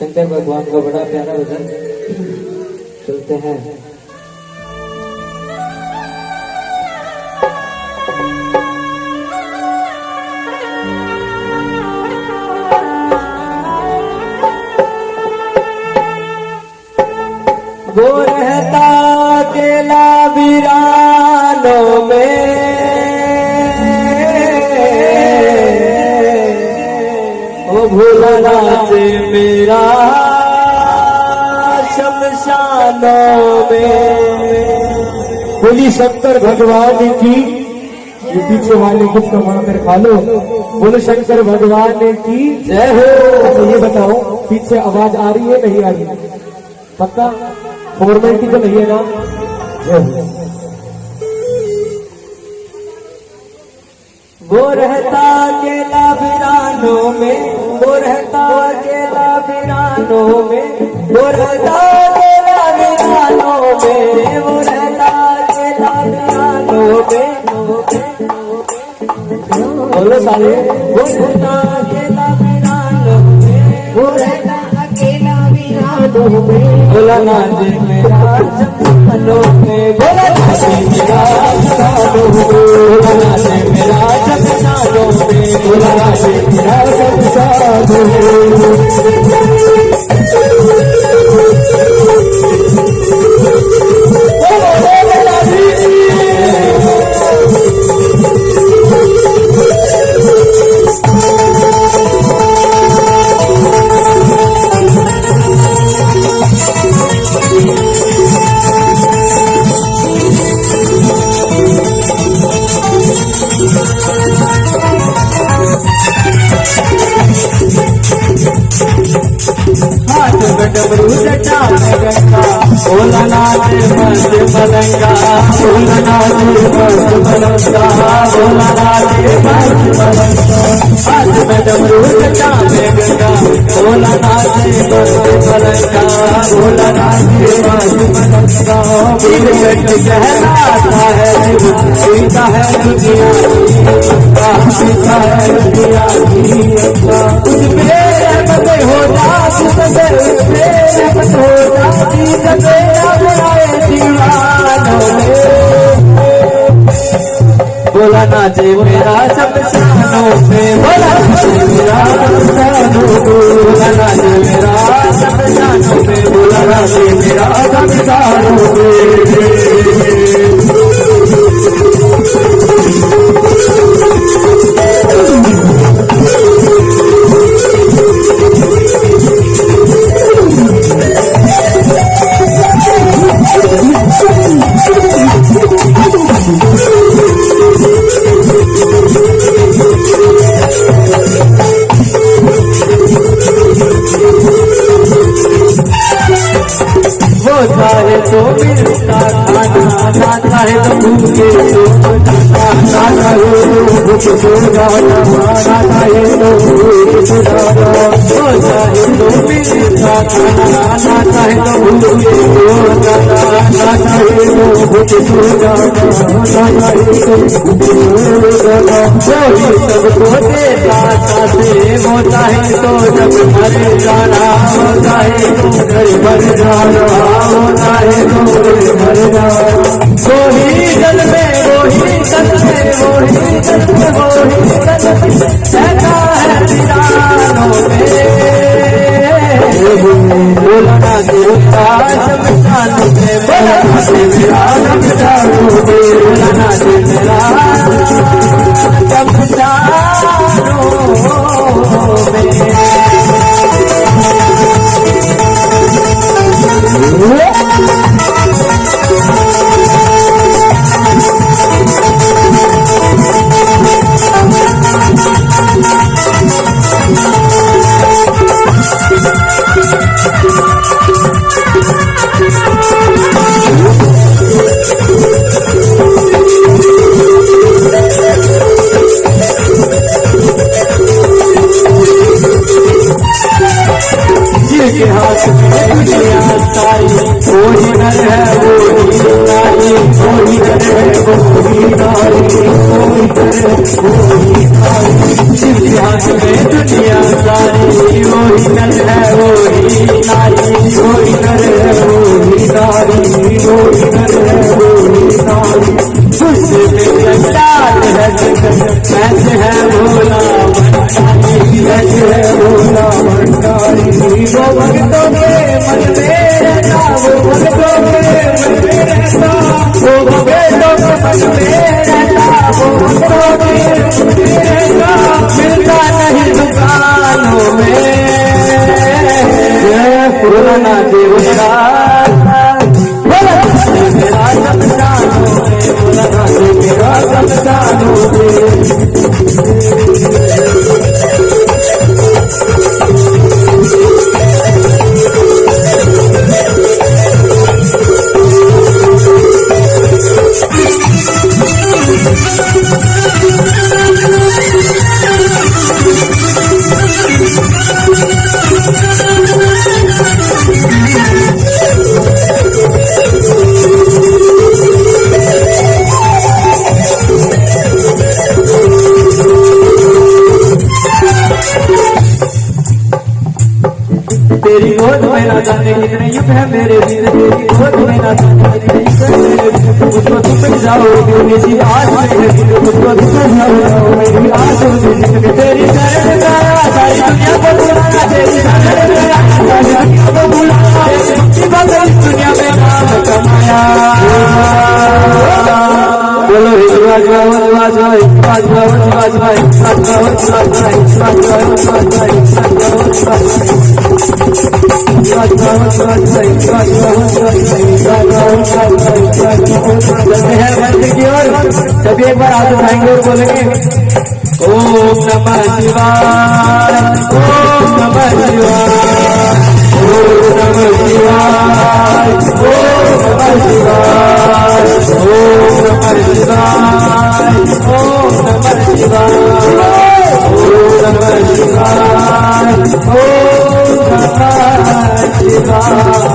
शंकर भगवान का बड़ा प्यारा भजन चलते हैं। वो रहता अकेला वीरानों में, वो भूलना से मेरा शमशानों में। बोली शंकर भगवान की, ये पीछे वाले कुछ कमा कर खा लो। बोलो शंकर भगवान की जय हो। तो ये बताओ पीछे आवाज आ रही है नहीं आ रही? पक्का फॉर्मेलिटी तो नहीं है ना? जय हो। वो रहता अकेला वीरानों में, वो रहता अकेला वीरानों में, वो रहता अकेला वीरानों में, वो रहता अकेला वीरानों में। बोलो सारे। वो रहता अकेला वीरानों में, वो रहता अकेला वीरानों में। बोला ना जे मेरा जमानों में, बोला ना जे मेरा जमानों में, बोला ना जे मेरा जमानों में, बोला ना जे मेरा जमानों में। डबरू जटा में गंगा, बोला नाचे मस्त मलंगा, बोला नाचे मस्त मलंगा, बोला नाचे मस्त मलंगा। हाथ में डबरू जटा में गंगा, बोला नाचे मस्त मलंगा, बोला नाचे मस्त मलंगा। नीलकंठ कहलाता है सीता है दुनिया सीता है दुनिया की अम्मा। कुछ मेरे बदे हो जाती बोला नाचे मेरा शमशानों में, बोला नाचे मेरा शमशानों में, बोला नाचे मेरा शमशानों में, बोला नाचे मेरा शमशानों में। चाहे तो मिलता खाना, ना चाहे तो भूखे तो ना चाहे तो भूख सो जाना, ना चाहे तो भूख सो जाना। वो चाहे तो मिलता खाना, ना चाहे तो भूखे सो जाना, ना चाहे तो भूख सो जाना, ना चाहे तो भूख सो जाना। कोई सबको देता चाहे, वो चाहे तो जब मर जाना, वो चाहे तो घर भर जाना, होता है गोरे भर जाओ। वही जल में, वही जल में, वही जल में, वही जल में रहता है वीरानों में। बोला ना देवता शमशानों में, बोला ना देवता शमशानों में, बोला ना देवता शमशानों में। के हाथ में दुनिया सारी, वही नर है वही नारी, वही नर है वही नारी, वही नर है वही नारी। शिव के हाथ में दुनिया सारी, वही नर है वही कैसे है भोला भंडारी, कैसे है भोला भंडारी। वो भक्तों के मन में रहता, वो भक्तों के मन में रहता, वो भक्तों के मन में रहता, वो भक्तों के मन में रहता, मिलता नहीं दुकानों में। पुराना देवता मेरा शमशानों में, बोला मेरा शमशानों में। तेरी गोद में ना जाने कितने युग है मेरे दिन, तेरी गोद में ना जाने कितने युग है मेरे दिन। मुझको तुम मिल जाओगे मेरी आज मेरे दिन, मुझको तुम मिल जाओगे मेरी आज मेरे दिन। तेरी शरण में आया सारी दुनिया को बुलाना, तेरी शरण में आया सारी दुनिया को बुलाना, तेरी दुनिया में नाम कमाया। बोलो हिजवाज हिजवाज हिजवाज हिजवाज तभी एक बार हाथ उठाएंगे और बोलेंगे ओम नमः शिवाय, ओम नमः शिवाय, ओम नमः शिवाय, ओम नमः शिवाय, ओम नमः शिवाय, ओम नमः शिवाय, ओम नमः शिवाय, ओम नमः शिवाय।